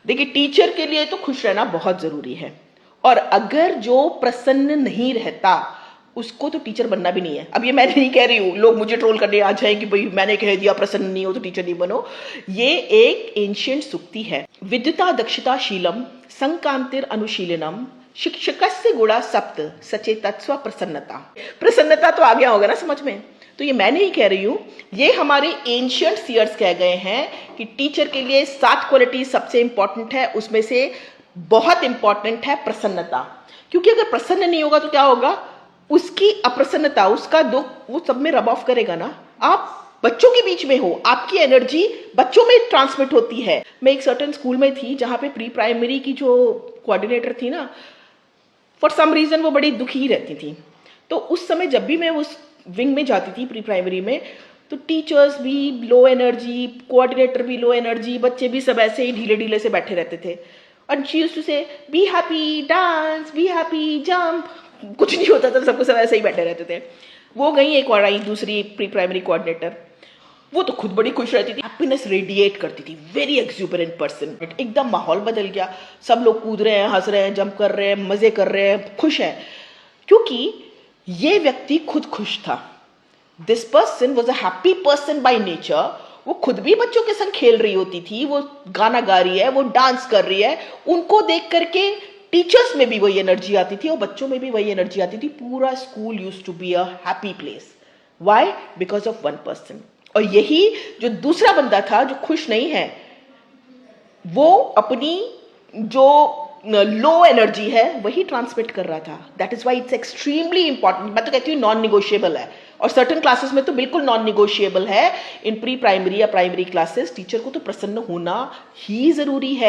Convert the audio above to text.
देखिए, टीचर के लिए तो खुश रहना बहुत जरूरी है, और अगर जो प्रसन्न नहीं रहता उसको तो टीचर बनना भी नहीं है। अब ये मैं नहीं कह रही हूं, लोग मुझे ट्रोल करने आ जाए कि भाई मैंने कह दिया प्रसन्न नहीं हो तो टीचर नहीं बनो। ये एक एंशियंट सूक्ति है। विद्युता दक्षता शीलम संकांतिर अनुशीलनम शिक्षकस्य गुणा सप्त सचेतस्व प्रसन्नता। प्रसन्नता तो आ गया होगा ना समझ में। तो ये मैं नहीं कह रही हूं, ये हमारे एंशियंट सीयर्स कह गए हैं कि टीचर के लिए 7 क्वालिटी सबसे इंपॉर्टेंट है, उसमें से बहुत इंपॉर्टेंट है प्रसन्नता। क्योंकि अगर प्रसन्न नहीं होगा तो क्या होगा, उसकी अप्रसन्नता, उसका दुख वो सब में रब ऑफ करेगा ना। आप बच्चों के बीच में हो, आपकी एनर्जी बच्चों में ट्रांसमिट होती है। मैं एक सर्टेन स्कूल में थी जहां पे प्री प्राइमरी की जो कोऑर्डिनेटर थी ना, फॉर सम रीजन वो बड़ी दुखी रहती थी। तो उस समय जब भी मैं उस विंग में जाती थी प्री प्राइमरी में, तो टीचर्स भी लो एनर्जी, कोऑर्डिनेटर भी लो एनर्जी, बच्चे भी सब ऐसे ही ढीले ढीले से बैठे रहते थे। और शी यूज्ड टू से be happy, dance, be happy, jump. कुछ नहीं होता था, सबको सब ऐसे ही बैठे रहते थे। वो गई एक और आई दूसरी प्री प्राइमरी कोऑर्डिनेटर, वो तो खुद बड़ी खुश रहती थी, हैप्पीनेस रेडिएट करती थी, वेरी एक्सुबरेंट पर्सन। एकदम माहौल बदल गया, सब लोग कूद रहे हैं, हंस रहे हैं, जंप कर रहे हैं, मजे कर रहे हैं, खुश हैं, क्योंकि ये व्यक्ति खुद खुश था। This person was a happy person by nature. वो खुद भी बच्चों के संग खेल रही होती थी, वो गाना गा रही है, वो डांस कर रही है। उनको देख करके टीचर्स में भी वही एनर्जी आती थी और बच्चों में भी वही एनर्जी आती थी। पूरा school used to be a happy place. Why? Because of one person. और यही जो दूसरा बंदा था जो खुश नहीं है, वो अपनी जो लो एनर्जी है वही ट्रांसमिट कर रहा था। That is why it's extremely important. मैं तो कहती हूँ नॉन निगोशिएबल है, और सर्टन क्लासेस में तो बिल्कुल नॉन निगोशिएबल है। इन प्री प्राइमरी या प्राइमरी क्लासेस टीचर को तो प्रसन्न होना ही जरूरी है।